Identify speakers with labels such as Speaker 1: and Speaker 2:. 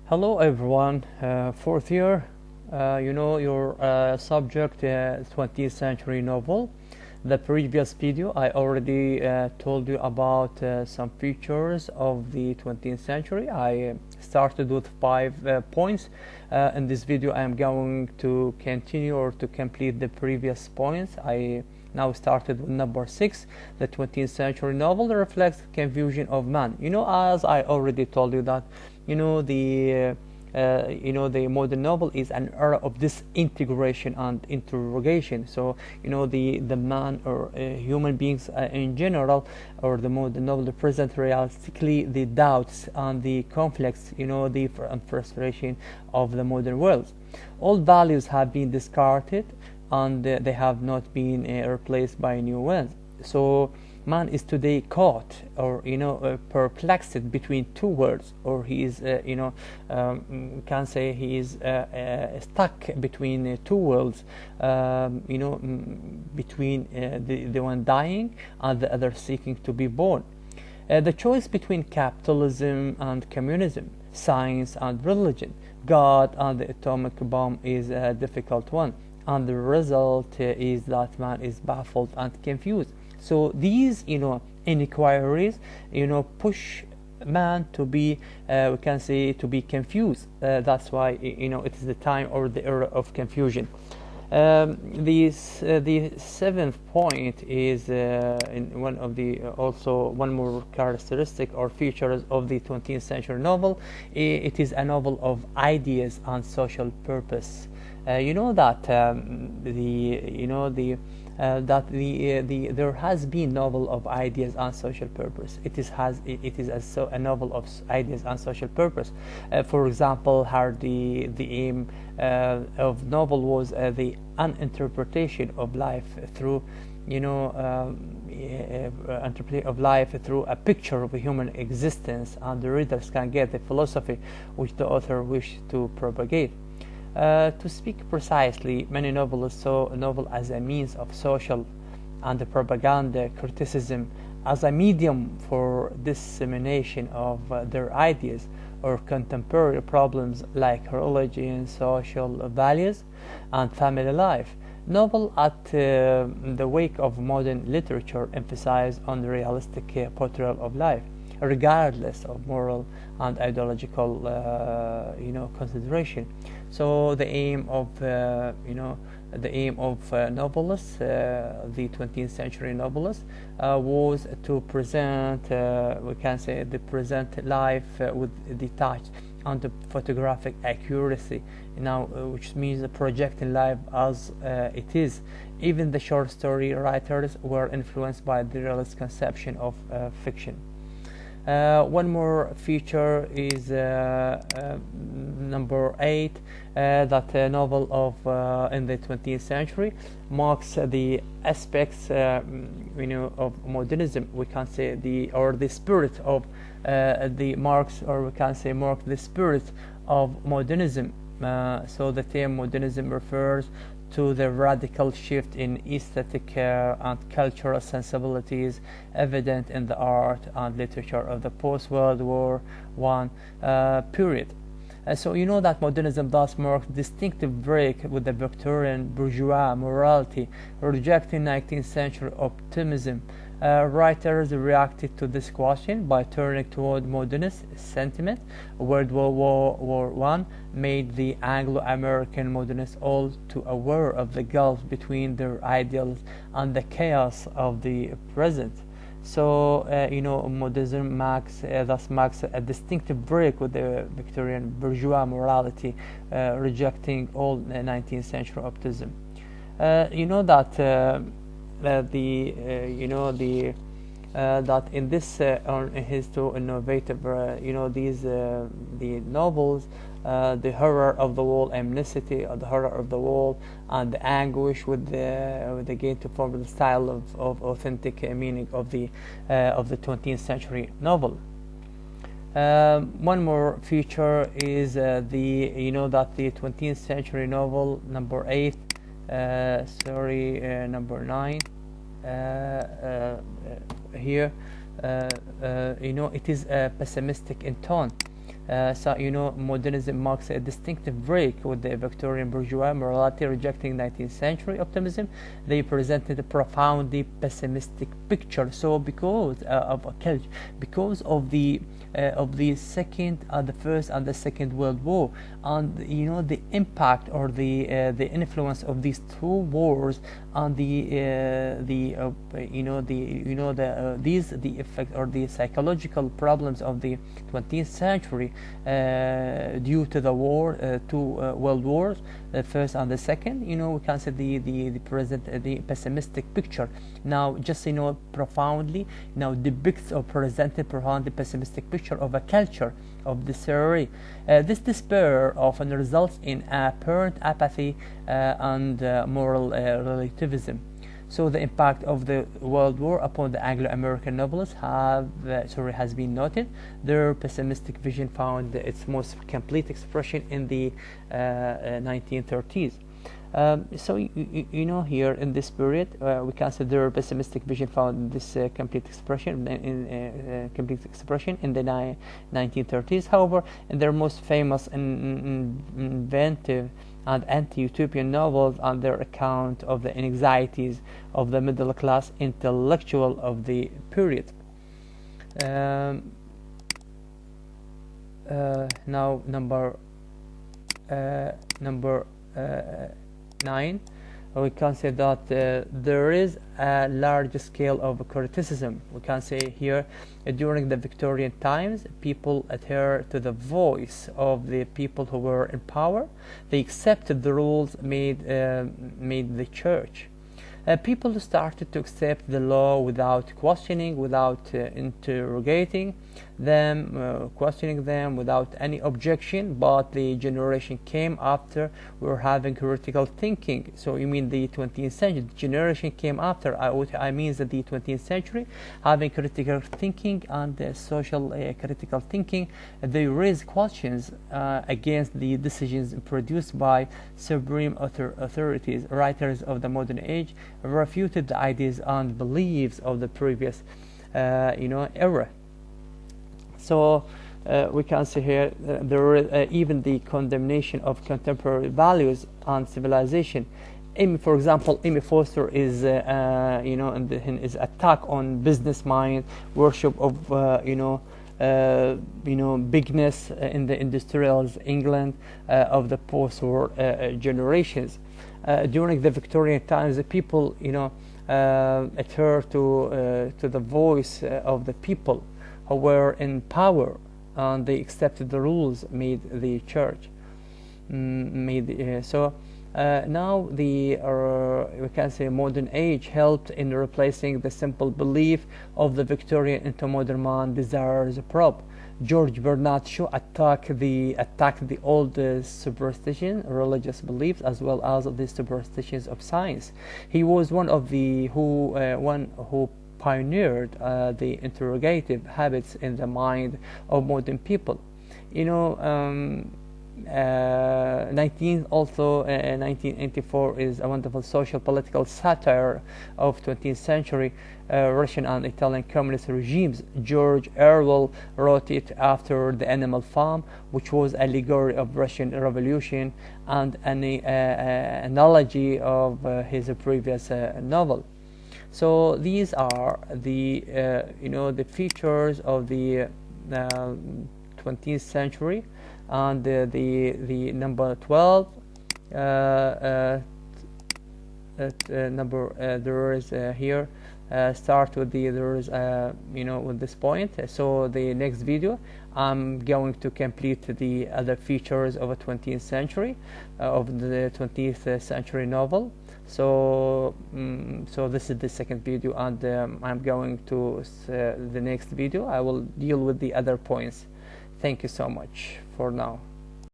Speaker 1: Hello everyone, fourth year, your subject 20th century novel. The previous video I already told you about some features of the 20th century. I started with 5 points. In this video I am going to continue or to complete the previous points. I now started with number 6. The 20th century novel reflects the confusion of man. As I already told you that the modern novel is an era of disintegration and interrogation. So the man or human beings in general, or the modern novel, present realistically the doubts and the conflicts, the frustration of the modern world. All values have been discarded and they have not been replaced by new ones. So man is today caught or perplexed between two worlds, or he is can say he is stuck between two worlds, between the one dying and the other seeking to be born. The choice between capitalism and communism, science and religion, God and the atomic bomb is a difficult one, and the result is that man is baffled and confused. So these inquiries push man to be we can say to be confused. That's why it is the time or the era of confusion. The seventh point is in one of the also one more characteristic or features of the 20th century novel. It is a novel of ideas and social purpose. There has been novel of ideas and social purpose. It is a novel of ideas and social purpose. For example, the aim of novel was the interpretation of life through interpretation of life through a picture of a human existence, and the readers can get the philosophy which the author wished to propagate. To speak precisely, many novelists saw a novel as a means of social and propaganda criticism, as a medium for dissemination of their ideas or contemporary problems like religion, social values, and family life. Novel at the wake of modern literature emphasized on the realistic portrayal of life, regardless of moral and ideological consideration. So the aim of novelists, the 20th century novelists, was to present, we can say, the present life with detached and the photographic accuracy, which means projecting life as it is. Even the short story writers were influenced by the realist conception of fiction. One more feature is number 8, that novel of in the 20th century marks the aspects of modernism. We can say the spirit of mark the spirit of modernism. So the term modernism refers to the radical shift in aesthetic and cultural sensibilities evident in the art and literature of the post-World War I period. So that modernism thus marks distinctive break with the Victorian bourgeois morality, rejecting 19th century optimism. Writers reacted to this question by turning toward modernist sentiment. World War I made the Anglo-American modernists all too aware of the gulf between their ideals and the chaos of the present. So modernism thus marks a distinctive break with the Victorian bourgeois morality, rejecting all 19th century optimism. That in this his two innovative the novels, the horror of the wall, amnesty of the horror of the wall, and the anguish with again to form the style of authentic meaning of the 20th century novel. One more feature is that the 20th century novel number 8, number 9 here, it is pessimistic in tone. So modernism marks a distinctive break with the Victorian bourgeois morality rejecting 19th century optimism. They presented a profoundly pessimistic picture. So because of a culture, because of the second, the first and the Second World War, and the impact or the influence of these two wars on the effect or the psychological problems of the 20th century due to the two world wars, the first and the second. We can see the present the pessimistic picture now just profoundly depicts or presented profoundly pessimistic picture of a culture of disarray. This despair often results in apparent apathy and moral relativism. So the impact of the World War upon the Anglo-American novelists has been noted. Their pessimistic vision found its most complete expression in the 1930s. So here in this period we consider pessimistic vision found this complete expression in the 1930s. However, in their most famous and inventive and anti-utopian novels and their account of the anxieties of the middle class intellectual of the period. Now number 9, we can say that there is a large scale of criticism. We can say here during the Victorian times, people adhere to the voice of the people who were in power. They accepted the rules made the church. People started to accept the law without questioning, without interrogating them, questioning them without any objection. But the generation came after were having critical thinking. So you mean the 20th century? The generation came after. I mean that the 20th century having critical thinking and social critical thinking. They raised questions against the decisions produced by supreme authorities. Writers of the modern age refuted the ideas and beliefs of the previous era. So we can see here there is even the condemnation of contemporary values and civilization. For example, Amy Foster is is attack on business mind, worship of bigness in the industrial England of the post-war generations. During the Victorian times, the people adhere to the voice of the people who were in power, and they accepted the rules made the church. Now the we can say modern age helped in replacing the simple belief of the Victorian into modern man desires a prop. George Bernard Shaw attacked the old superstition, religious beliefs, as well as the superstitions of science. He was one who pioneered the interrogative habits in the mind of modern people. 1984 is a wonderful social political satire of 20th century Russian and Italian communist regimes. George Orwell wrote it after The Animal Farm, which was allegory of Russian Revolution and an analogy of his previous novel. So these are the the features of the 20th century. And the number 12 number there is here start with there is with this point. So the next video I'm going to complete the other features of a 20th century of the 20th century novel. So this is the second video, and I'm going to the next video I will deal with the other points. Thank you so much for now.